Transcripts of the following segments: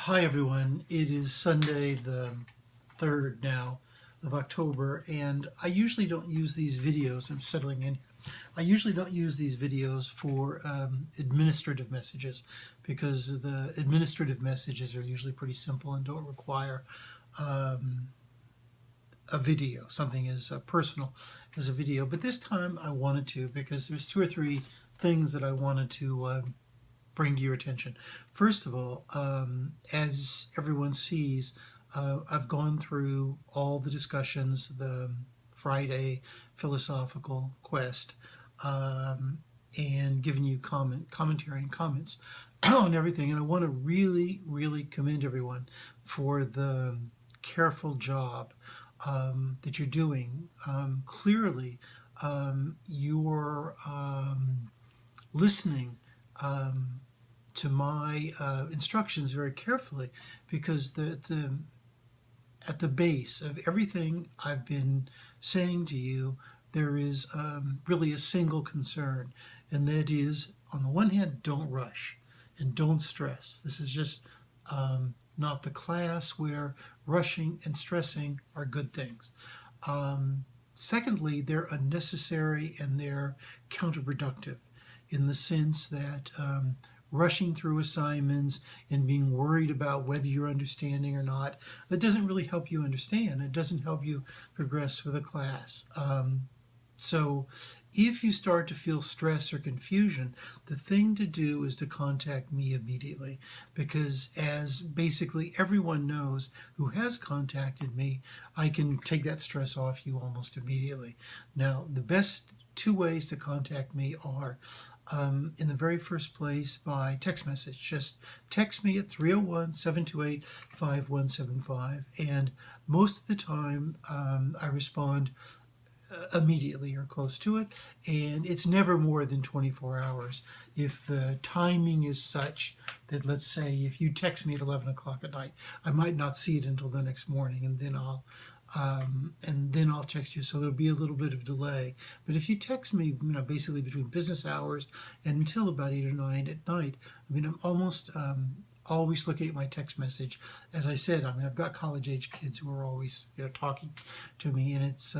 Hi everyone. It is Sunday the 3rd now of October, and I usually don't use these videos. I'm settling in. I usually don't use these videos for administrative messages because the administrative messages are usually pretty simple and don't require a video, something as personal as a video. But this time I wanted to because there's two or three things that I wanted to bring to your attention. First of all, as everyone sees, I've gone through all the discussions, the Friday philosophical quest, and given you commentary and comments on everything. And I want to really, really commend everyone for the careful job that you're doing. Clearly, you're listening to my instructions very carefully, because at the base of everything I've been saying to you, there is really a single concern, and that is, on the one hand, don't rush and don't stress. This is just not the class where rushing and stressing are good things. Secondly, they're unnecessary and they're counterproductive, in the sense that rushing through assignments and being worried about whether you're understanding or not, that doesn't really help you understand. It doesn't help you progress with a class. So if you start to feel stress or confusion, the thing to do is to contact me immediately, because as basically everyone knows who has contacted me, I can take that stress off you almost immediately. Now, the best two ways to contact me are, in the very first place, by text message. Just text me at 301-728-5175, and most of the time I respond immediately or close to it, and it's never more than 24 hours. If the timing is such that, let's say, if you text me at 11 o'clock at night, I might not see it until the next morning, and then I'll text you, so there'll be a little bit of delay. But if you text me, basically between business hours and until about 8 or 9 at night, I'm almost always looking at my text message. As I said, I've got college-age kids who are always talking to me, and it's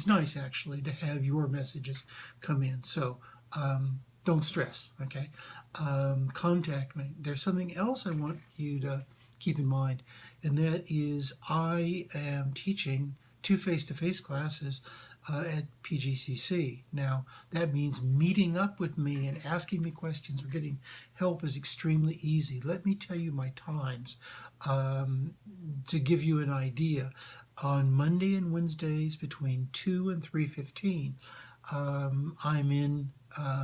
nice actually to have your messages come in. So don't stress, okay? Contact me. There's something else I want you to keep in mind, and that is I am teaching 2 face-to-face classes at PGCC. Now, that means meeting up with me and asking me questions or getting help is extremely easy. Let me tell you my times to give you an idea. On Monday and Wednesdays between 2 and 3:15, I'm in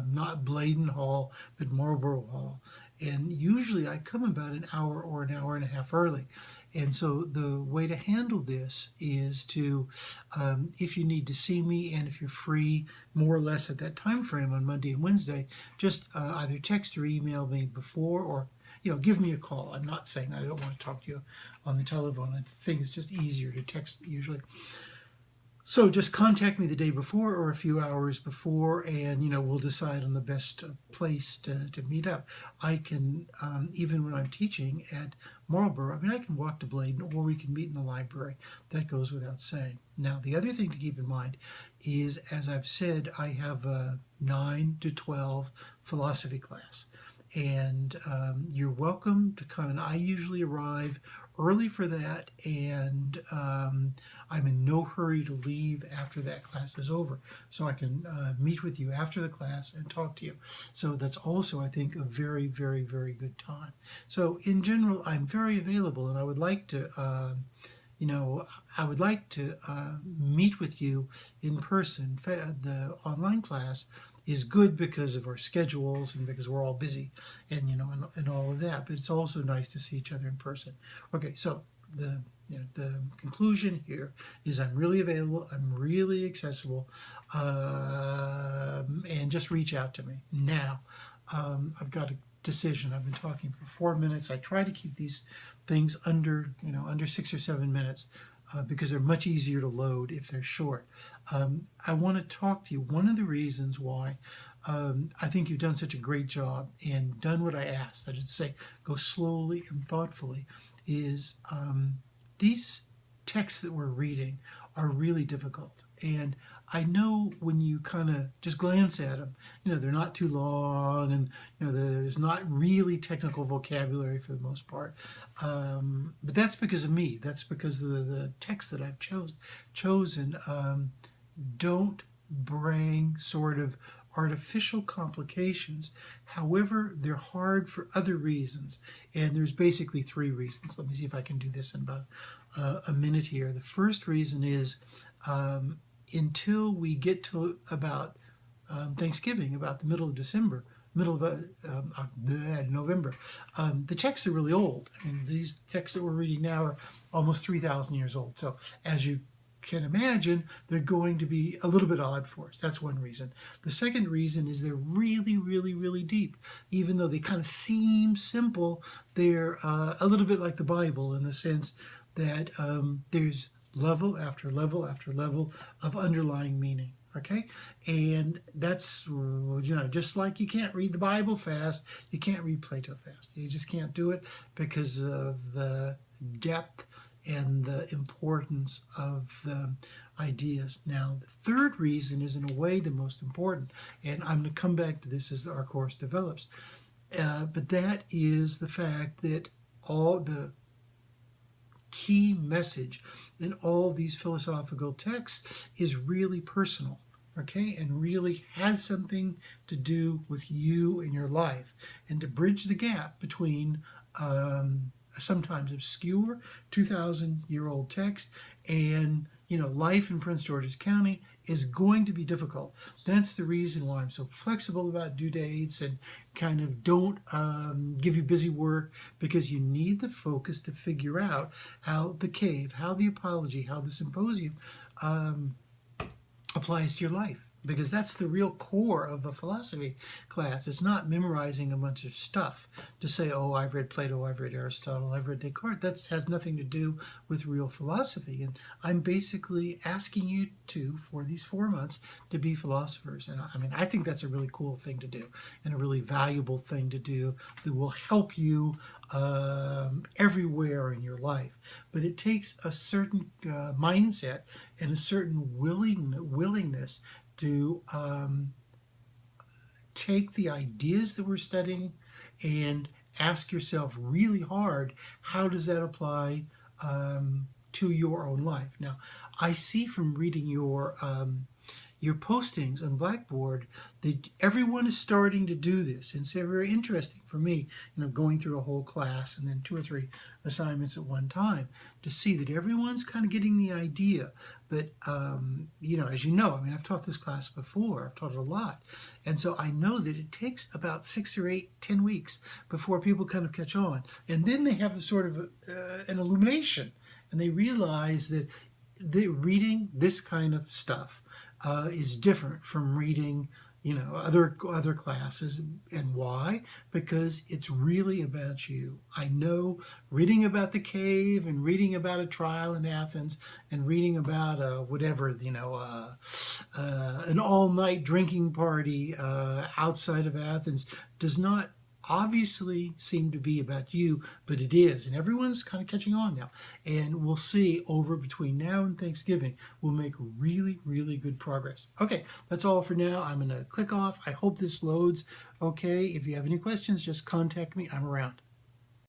not Bladen Hall, but Marlborough Hall. And usually I come about an hour or an hour and a half early. And so the way to handle this is to, if you need to see me and if you're free more or less at that time frame on Monday and Wednesday, just either text or email me before, or give me a call. I'm not saying I don't want to talk to you on the telephone. I think it's just easier to text usually. So just contact me the day before or a few hours before, and we'll decide on the best place to meet up. I can, even when I'm teaching at Marlborough, I can walk to Bladen, or we can meet in the library. That goes without saying. Now, the other thing to keep in mind is, as I've said, I have a 9 to 12 philosophy class. And you're welcome to come. And I usually arrive early for that, and I'm in no hurry to leave after that class is over, so I can meet with you after the class and talk to you. So that's also, I think, a very, very, very good time. So in general, I'm very available, and I would like to meet with you in person. The online class is good because of our schedules and because we're all busy, and and all of that. But it's also nice to see each other in person. Okay, so the conclusion here is I'm really available, I'm really accessible, and just reach out to me. Now, I've got a decision. I've been talking for 4 minutes. I try to keep these things under 6 or 7 minutes. Because they're much easier to load if they're short. I want to talk to you. One of the reasons why I think you've done such a great job and done what I asked. That is to say, go slowly and thoughtfully. Is these texts that we're reading are really difficult, and I know when you kind of just glance at them, they're not too long, and there's not really technical vocabulary for the most part. But that's because of me. That's because the texts that I've chosen don't bring sort of artificial complications. However, they're hard for other reasons, and there's basically three reasons. Let me see if I can do this in about a minute here. The first reason is until we get to about Thanksgiving, about the middle of December, middle of November, the texts are really old. I mean, these texts that we're reading now are almost 3,000 years old. So as you can imagine, they're going to be a little bit odd for us. That's one reason. The second reason is they're really, really, really deep. Even though they kind of seem simple, they're a little bit like the Bible in the sense that there's level after level after level of underlying meaning. Okay, and that's just like you can't read the Bible fast, you can't read Plato fast. You just can't do it because of the depth and the importance of the ideas. Now, the third reason is in a way the most important, and I'm going to come back to this as our course develops, but that is the fact that all the key message in all these philosophical texts is really personal, okay, and really has something to do with you and your life, and to bridge the gap between sometimes obscure 2,000-year-old text and life in Prince George's County is going to be difficult. That's the reason why I'm so flexible about due dates and kind of don't give you busy work, because you need the focus to figure out how the cave, how the apology, how the symposium applies to your life. Because that's the real core of a philosophy class. It's not memorizing a bunch of stuff to say, oh, I've read Plato, I've read Aristotle, I've read Descartes. That has nothing to do with real philosophy. And I'm basically asking you for these 4 months, to be philosophers. And I think that's a really cool thing to do and a really valuable thing to do that will help you everywhere in your life. But it takes a certain mindset and a certain willingness to take the ideas that we're studying and ask yourself really hard, how does that apply to your own life? Now, I see from reading your postings on Blackboard that everyone is starting to do this, and it's very interesting for me, going through a whole class and then 2 or 3 assignments at one time to see that everyone's kind of getting the idea. But as you know, I've taught this class before. I've taught it a lot, and so I know that it takes about 6 or 8, 10 weeks before people kind of catch on, and then they have a sort of an illumination, and they realize that reading this kind of stuff is different from reading other classes. And why? Because it's really about you. I know reading about the cave and reading about a trial in Athens and reading about an all-night drinking party outside of Athens does not obviously seem to be about you, but it is, and everyone's kind of catching on now, and we'll see over between now and Thanksgiving we'll make really, really good progress. Okay, that's all for now. I'm going to click off. I hope this loads okay. If you have any questions, just contact me. I'm around.